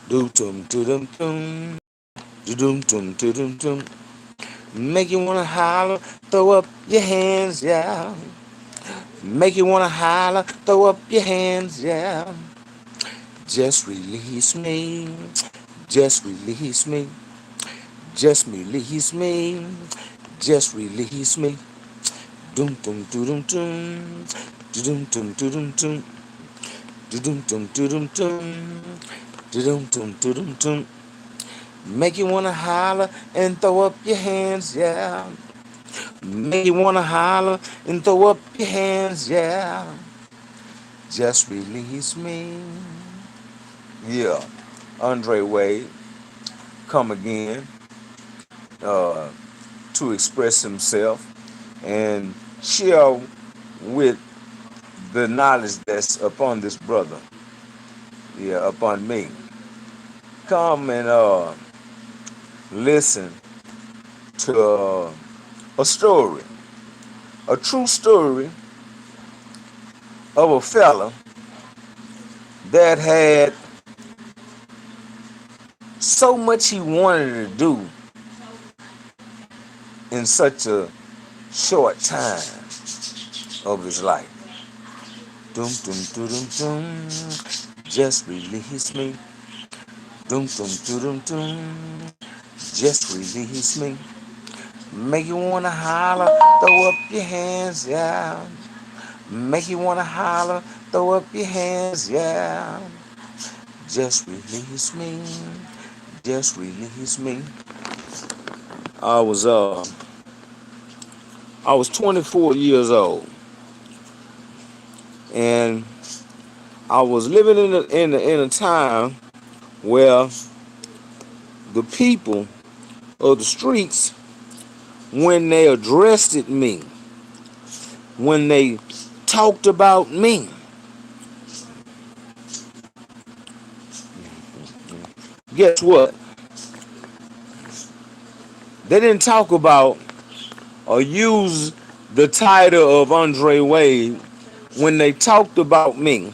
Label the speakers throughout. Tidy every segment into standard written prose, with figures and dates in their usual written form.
Speaker 1: Do tum dum dum. Do dum dum dum. Make you wanna holler, throw up your hands, yeah. Make you wanna holler, throw up your hands, yeah. Just release me, just release me, just release me, just release me. Dum dum dum dum, dum dum dum dum, dum dum dum dum, dum dum dum dum. Make you wanna holler and throw up your hands, yeah. Make you wanna holler and throw up your hands, yeah. Just release me. Yeah. Andre Wade come again uh, to express himself and share with the knowledge that's upon this brother. Yeah, upon me. Come and listen to a story, a true story of a fella that had so much he wanted to do in such a short time of his life. Dum dum dum dum dum. Just release me. Dum dum dum dum dum. Just release me. Make you wanna holler, throw up your hands, yeah. Make you wanna holler, throw up your hands, yeah. Just release me. Just release me. I was uh I was 24 years old, and I was living in a time where the people of the streets, when they addressed it me, when they talked about me, guess what? They didn't talk about or use the title of Andre Wade. When they talked about me,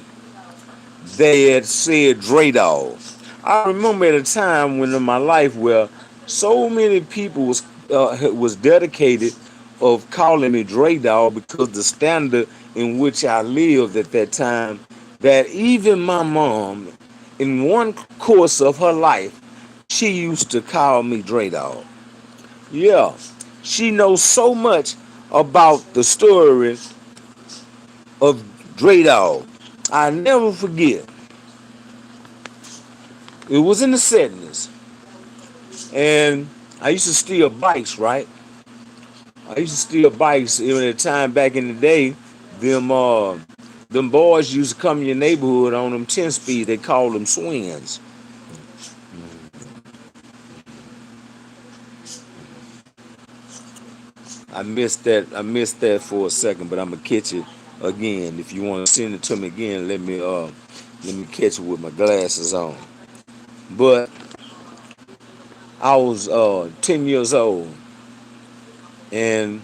Speaker 1: they had said Dre Dogg. I remember at a time when in my life where so many people was dedicated of calling me Dre Dogg because the standard in which I lived at that time, that even my mom, in one course of her life, she used to call me Dre Dogg. Yeah, she knows so much about the story of Dre Dogg. I never forget. It was in the 70s, and I used to steal bikes, right? I used to steal bikes even at the time back in the day. Them them boys used to come in your neighborhood on them 10 speed. They called them swings. I missed that for a second, but I'm gonna catch it again. If you want to send it to me again, let me catch it with my glasses on. But I was 10 years old, and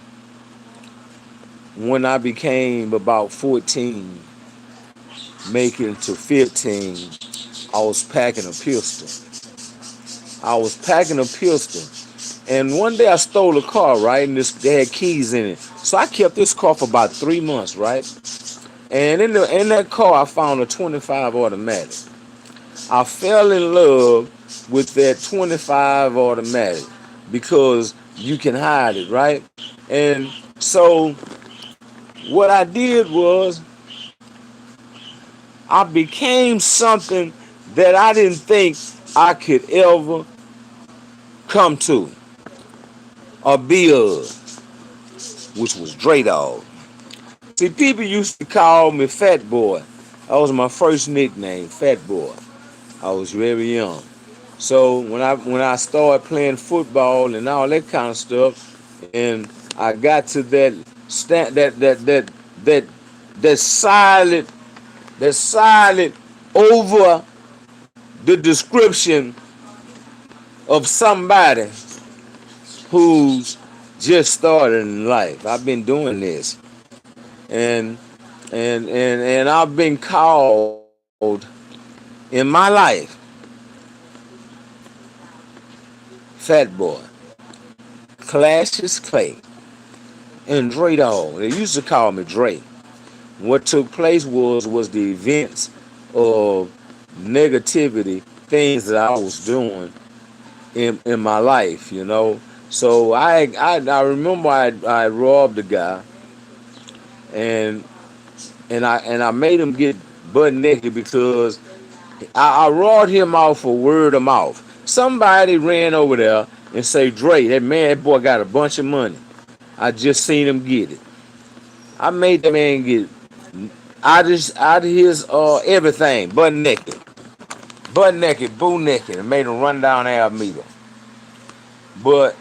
Speaker 1: when I became about 14, making to 15, I was packing a pistol. I was packing a pistol, and one day I stole a car, right? And they had keys in it, so I kept this car for about 3 months, right? And in that car, I found a 25 automatic. I fell in love with that 25 automatic because you can hide it, right? And so what I did was I became something that I didn't think I could ever come to or be of, which was Dre Dogg. See, people used to call me Fat Boy. That was my first nickname, Fat Boy. I was very young. So when I started playing football and all that kind of stuff, and I got to that sta that that silent that silent over the description of somebody who's just started in life. I've been doing this, and and I've been called in my life Fat Boy, Cassius Clay, and Dre Dogg. They used to call me Dre. What took place was the events of negativity, things that I was doing in my life, you know. So I remember I robbed a guy, and I made him get butt naked because I roared him out for word of mouth. Somebody ran over there and say, Dre, that boy got a bunch of money. I just seen him get it. I made that man get out of his everything, butt naked, boo naked, and made him run down Alameda. But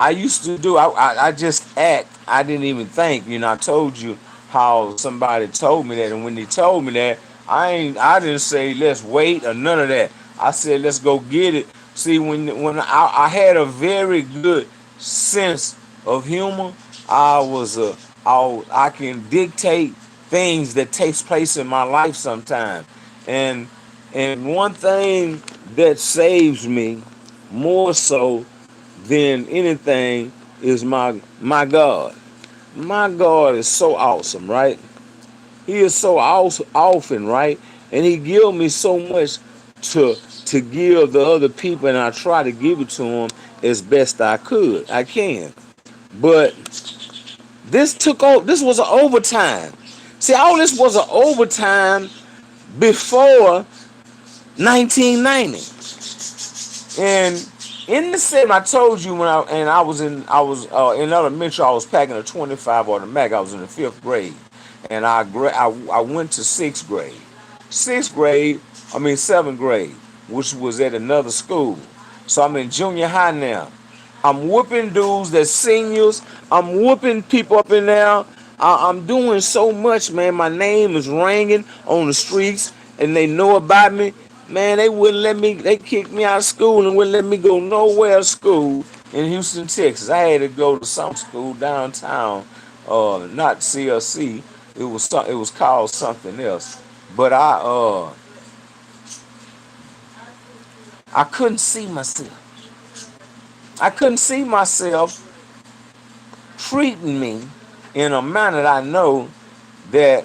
Speaker 1: I used to do. I just act. I didn't even think. You know, I told you how somebody told me that, and when they told me that, I didn't say let's wait or none of that. I said let's go get it. See, when I had a very good sense of humor, I was a I can dictate things that takes place in my life sometimes, and one thing that saves me more so than anything is my God. My God is so awesome, right? He is so often, right? And he give me so much to give the other people, and I try to give it to them as best I can. But this was an overtime. See, all this was an overtime before 1990. And in the same, I told you when I was in elementary, I was packing a 25 automatic. I was in the 5th grade, and I went to 6th grade. 6th grade, I mean 7th grade, which was at another school. So I'm in junior high now. I'm whooping dudes that's seniors. I'm whooping people up in there. I'm doing so much, man. My name is ringing on the streets, and they know about me. Man, they wouldn't let me. They kicked me out of school and wouldn't let me go nowhere to school in Houston, Texas. I had to go to some school downtown, not CLC. It was called something else. But I couldn't see myself. I couldn't see myself treating me in a manner that I know that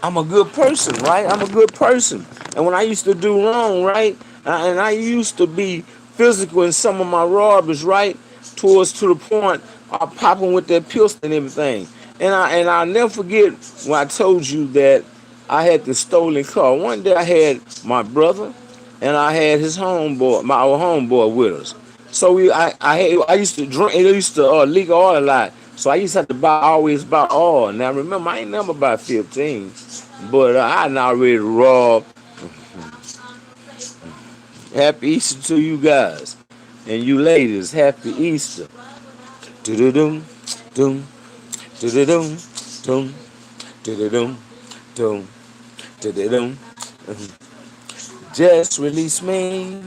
Speaker 1: I'm a good person, right? I'm a good person. And when I used to do wrong, right? And I used to be physical in some of my robberies, right? To the point of popping with that pistol and everything. And I'll never forget when I told you that I had the stolen car. One day I had my brother and I had his homeboy, our homeboy with us. So I used to drink. It used to leak oil a lot. So I used to have to always buy oil. Now remember, I ain't never about 15, but I not already robbed. Happy Easter to you guys and you ladies. Happy Easter. Do-do-dum, dum, do-do-dum, dum, do-do-dum, dum, do-do-dum. Just release me.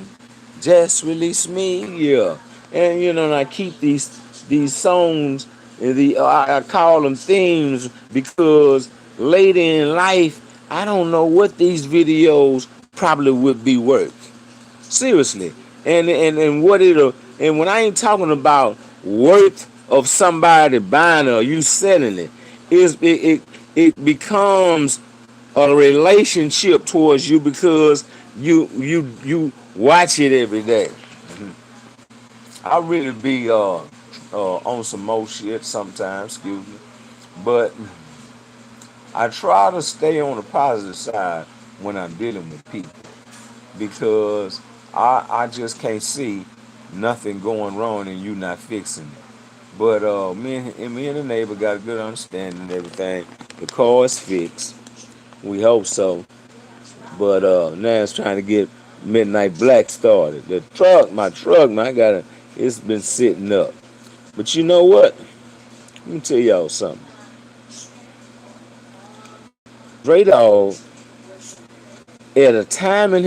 Speaker 1: Just release me. Yeah. And you know, and I keep these songs, I call them themes because later in life, I don't know what these videos probably would be worth. Seriously. And what it'll, and when I ain't talking about worth of somebody buying it or you selling it, it becomes a relationship towards you because you watch it every day. I really be on some more shit sometimes, excuse me, but I try to stay on the positive side when I'm dealing with people because I just can't see nothing going wrong and you not fixing it. But me and the neighbor got a good understanding and everything. The car is fixed. We hope so. But now it's trying to get Midnight Black started. My truck, man, it's been sitting up. But you know what? Let me tell y'all something. Dre Dogg, at a time in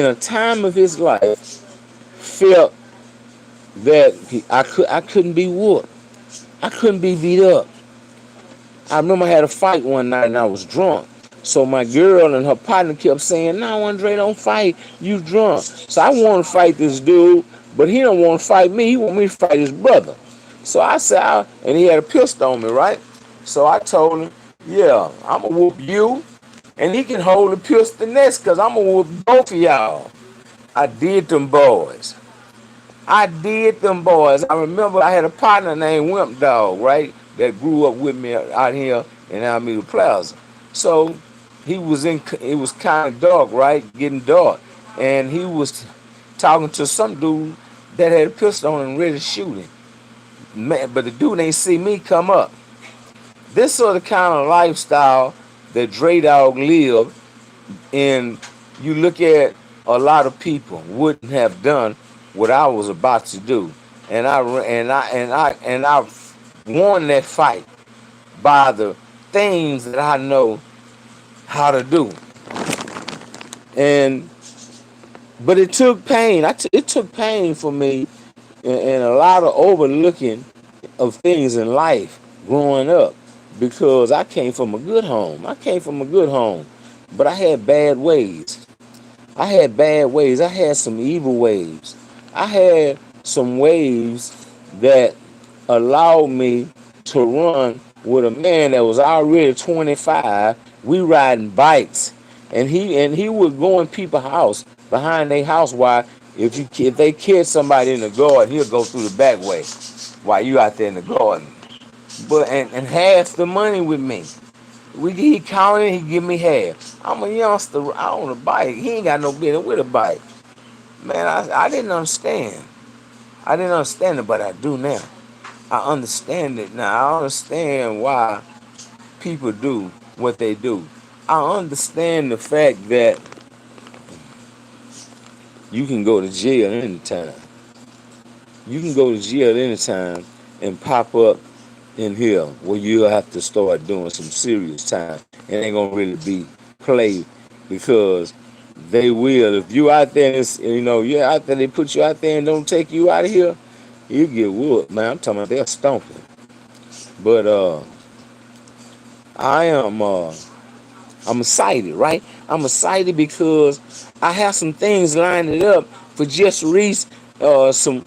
Speaker 1: a time of his life, felt that I couldn't be whooped. I couldn't be beat up. I remember I had a fight one night and I was drunk. So my girl and her partner kept saying, "No, Andre, don't fight. You drunk." So I want to fight this dude, but he don't want to fight me. He want me to fight his brother. So I said, and he had a pistol on me, right? So I told him, "Yeah, I'm gonna whoop you, and he can hold the pistol next, cause I'm gonna whoop both of y'all." I did them boys. I did them boys. I remember I had a partner named Wimp Dog, right? That grew up with me out here in Alameda Plaza. So it was kind of dark, right? Getting dark. And he was talking to some dude that had a pistol on him ready to shoot him. Man, but the dude ain't see me come up. This sort of kind of lifestyle that Dre Dogg lived, and you look at a lot of people wouldn't have done what I was about to do, and I won that fight by the things that I know how to do. And but it took pain. It took pain for me, and a lot of overlooking of things in life growing up, because I came from a good home. I came from a good home, but I had bad ways. I had bad ways. I had some evil ways. I had some ways that allowed me to run with a man that was already 25. We riding bikes, and he would go in people's house, behind their house. Why? If they catch somebody in the garden, he'll go through the back way while you out there in the garden. But and half the money with me. He counted, he give me half. I'm a youngster, I own a bike. He ain't got no business with a bike. Man, I didn't understand. I didn't understand it, but I do now. I understand it now. I understand why people do what they do. I understand the fact that you can go to jail anytime. You can go to jail anytime and pop up in here where you'll have to start doing some serious time. It ain't gonna really be play, because they will. If you out there, and you're out there, they put you out there and don't take you out of here, you get whooped, man. I'm talking about they're stomping. But I am I'm excited, right? I'm excited because I have some things lined up for just Reese, some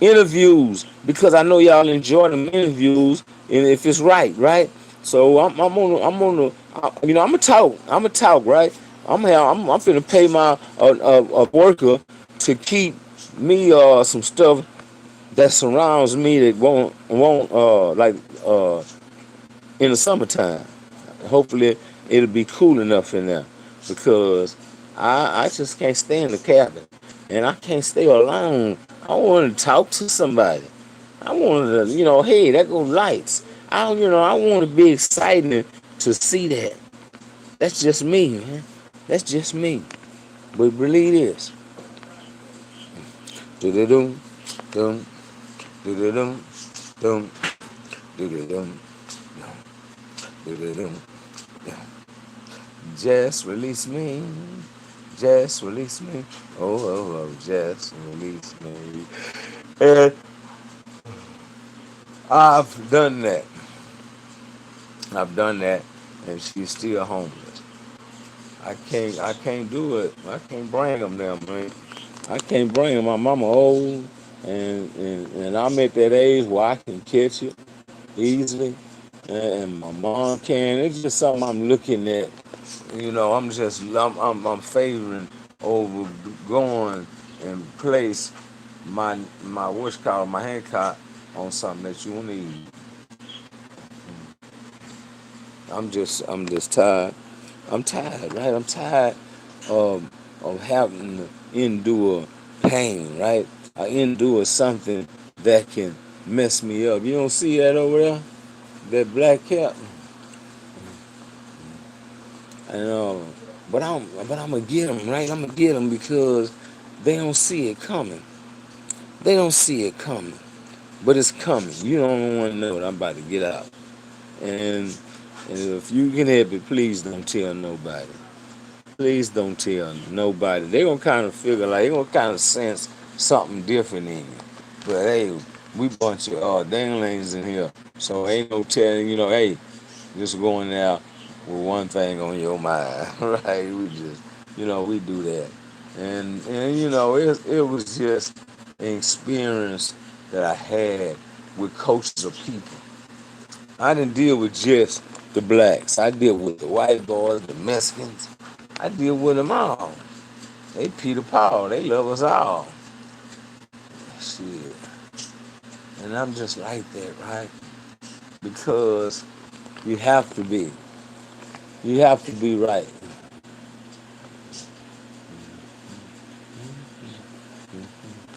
Speaker 1: interviews, because I know y'all enjoy them interviews, and if it's right. So I'm gonna talk. Right? I'm finna pay my a worker to keep me some stuff that surrounds me that won't like in the summertime. Hopefully it'll be cool enough in there, because I just can't stay in the cabin, and I can't stay alone. I want to talk to somebody. I want to, hey, there go lights. I want to be excited to see that. That's just me, man. That's just me. But believe this. Do-do-dum, dum, do-do-dum, dum, do-do-dum, do-do-dum. Just release me. Just release me. Oh, just release me. And I've done that. I've done that, and she's still homeless. I can't do it. I can't bring them there, man. I can't bring them. My mama old, and I'm at that age where I can catch it easily, and my mom can. It's just something I'm looking at. I'm favoring over going and place my what's called my handcart on something that you need. I'm just tired. I'm tired, right? I'm tired of having to endure pain, right? I endure something that can mess me up. You don't see that over there? That black cap? And but I'm gonna get them, right? I'm gonna get them because they don't see it coming. They don't see it coming, but it's coming. You don't want to know what I'm about to get out. And if you can help it, please don't tell nobody. Please don't tell nobody. They gonna kind of figure like they gonna kind of sense something different in you. But hey, we bunch of danglings in here, so ain't no telling. Hey, just going there with one thing on your mind, right? We just, we do that, and it was just an experience that I had with coaches of people. I didn't deal with just the blacks. I deal with the white boys, the Mexicans. I deal with them all. They Peter Paul. They love us all. Shit. And I'm just like that, right? Because you have to be. You have to be right.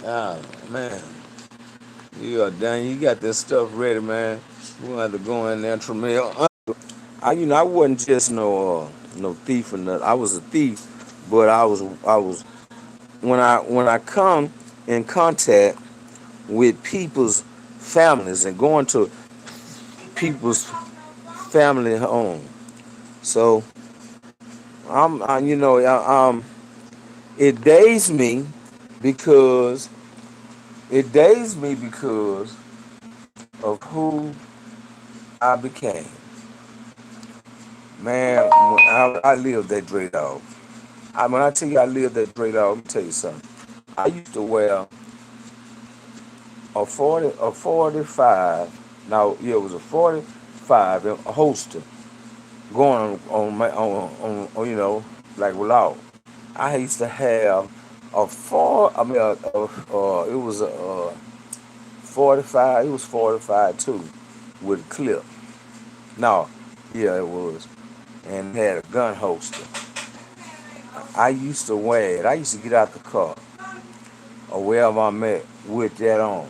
Speaker 1: Ah, man. You are done. You got this stuff ready, man. We're gonna have to go in there and Tramiel. I wasn't just no thief or nothing. I was a thief, but I was when I come in contact with people's families and going to people's family home. So it dazed me because it dazed me because of who I became. Man, when I lived that Dre Dogg. When I tell you I lived that Dre Dogg, let me tell you something. I used to wear a 45. Now, yeah, it was a 45 a holster going on my like without. I used to have a four. I mean, it was a 45. It was 45 too, with a clip. No, yeah, it was, and it had a gun holster. I used to wear it. I used to get out the car or wherever I'm at with that on.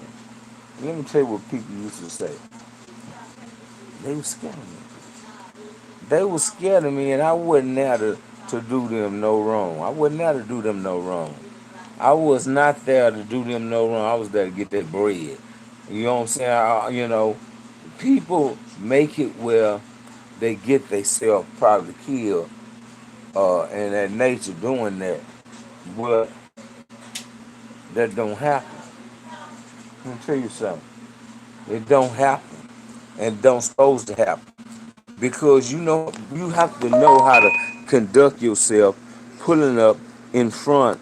Speaker 1: Let me tell you what people used to say. They were scared of me. They were scared of me, and I wasn't there to do them no wrong. I wasn't there to do them no wrong. I was not there to do them no wrong. I was there to get that bread. You know what I'm saying? People make it where they get themselves probably killed and that nature doing that. But that don't happen. Let me tell you something. It don't happen. And don't supposed to happen. Because you have to know how to conduct yourself pulling up in front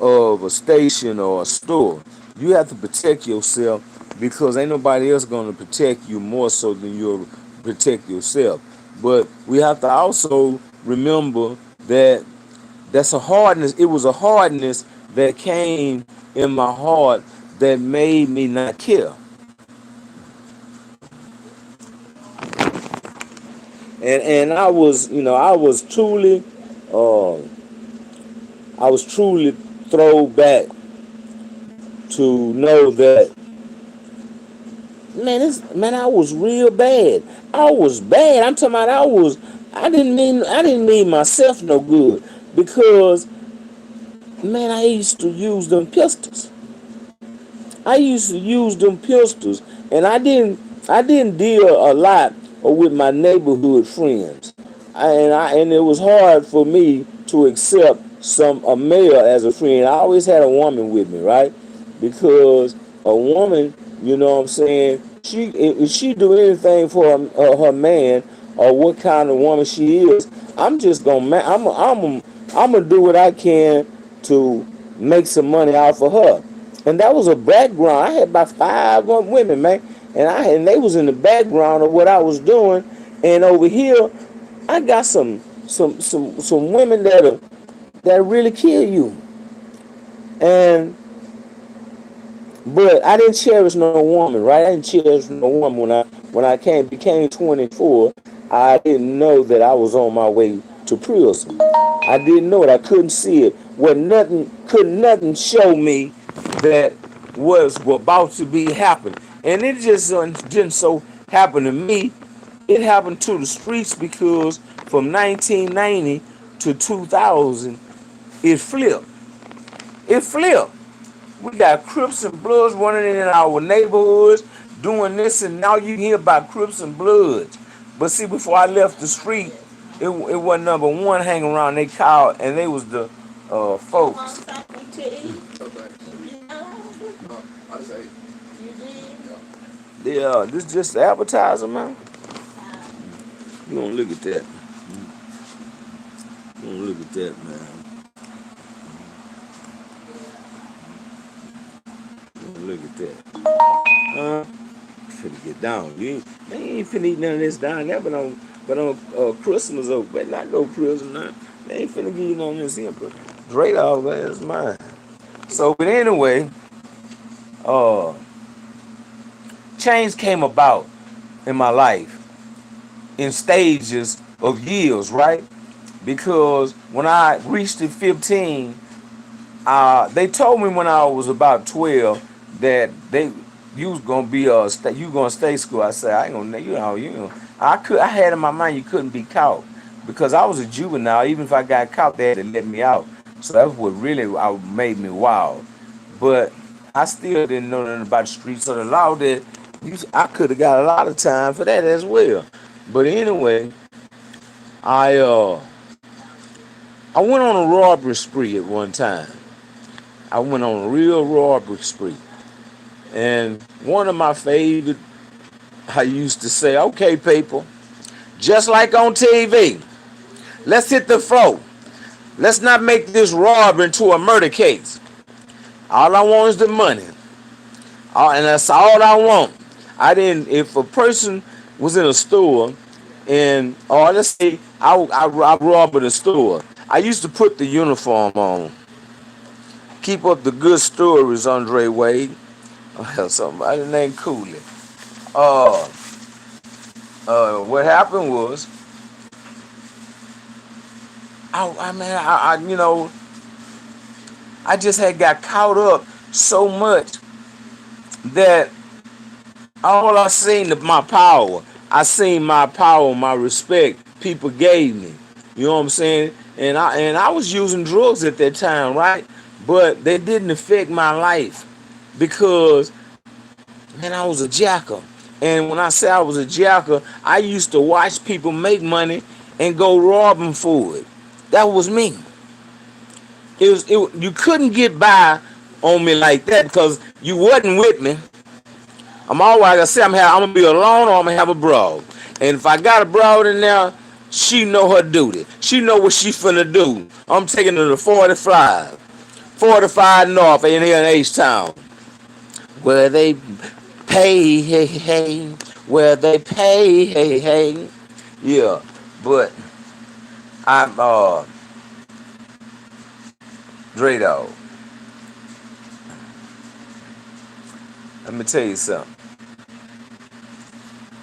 Speaker 1: of a station or a store. You have to protect yourself because ain't nobody else gonna protect you more so than you'll protect yourself. But we have to also remember that that's a hardness. It was a hardness that came in my heart that made me not care. And uh, I was truly thrown back to know that man, I was real bad. I was bad. I'm talking about I didn't mean myself no good because man, I used to use them pistols. I used to use them pistols, and I didn't deal a lot with my neighborhood friends, and it was hard for me to accept a male as a friend. I always had a woman with me, right? Because a woman, you know what I'm saying, if she do anything for her man or what kind of woman she is, I'm just gonna I'm gonna do what I can to make some money out for her. And that was a background. I had about five women, man, and they was in the background of what I was doing. And over here, I got some women that really kill you. And but I didn't cherish no woman, right? I didn't cherish no woman when I became 24. I didn't know that I was on my way to prison. I didn't know it. I couldn't see it. Couldn't nothing show me that was about to be happening. And it just didn't so happen to me. It happened to the streets because from 1990 to 2000, it flipped. It flipped. We got Crips and Bloods running in our neighborhoods doing this, and now you hear about Crips and Bloods. But see, before I left the street, it was number one hanging around. They called, and they was the folks. Yeah, this is just the advertiser, man. You gonna look at that. You gonna look at that, man. You gonna look at that. Huh? Finna get down. They ain't finna eat none of this down there, but on Christmas, better not go prison now. They ain't finna give you none of this here, but Dre Dogg, that's mine. So, but anyway, uh, change came about in my life in stages of years, right? Because when I reached the 15, they told me when I was about 12 that you was gonna be you gonna stay school. I said I ain't gonna I had in my mind you couldn't be caught because I was a juvenile. Even if I got caught, they had to let me out. So that's what really made me wild. But I still didn't know nothing about the streets of the law. That I could have got a lot of time for that as well. But anyway, I uh I went on a robbery spree at one time. I went on a real robbery spree. And one of my favorite, I used to say, okay, people, just like on TV, let's hit the floor. Let's not make this robbery into a murder case. All I want is the money. And that's all I want. If a person was in a store or let's say I robbed a store, I used to put the uniform on. Keep up the good stories, Andre Wade. Somebody named Cooley. Uh, what happened was, I just had got caught up so much that all I seen my power. I seen my power, my respect people gave me. You know what I'm saying? And I was using drugs at that time, right? But they didn't affect my life because man, I was a jacker. And when I say I was a jacker, I used to watch people make money and go rob them for it. That was me. You couldn't get by on me like that because you wasn't with me. I'm always, like I say, I'm gonna be alone or I'm gonna have a broad. And if I got a broad in there, she know her duty. She know what she finna do. I'm taking her to 45 North in here in H-Town, where they pay, hey, hey, where they pay, hey, hey. Yeah, but I'm Dre Dogg. Let me tell you something.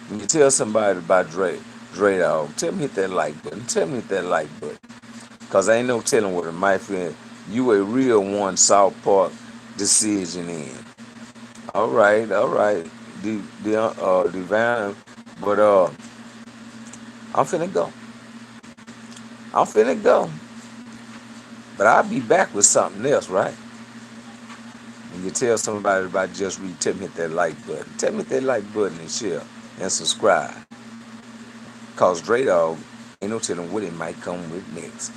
Speaker 1: When you tell somebody about Dre Dogg, tell me hit that like button. Tell me hit that like button. Cause I ain't no telling what it might be. You a real one South Park decision in. All right. Divine, but I'm finna go. I'm finna go. But I'll be back with something else, right? When you tell somebody about Just Read, tell me hit that like button. Tell me hit that like button and share and subscribe. Cause Dre Dogg ain't no telling what it might come with next.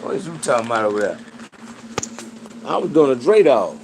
Speaker 1: What is you talking about over there? I was doing a Dre Dogg.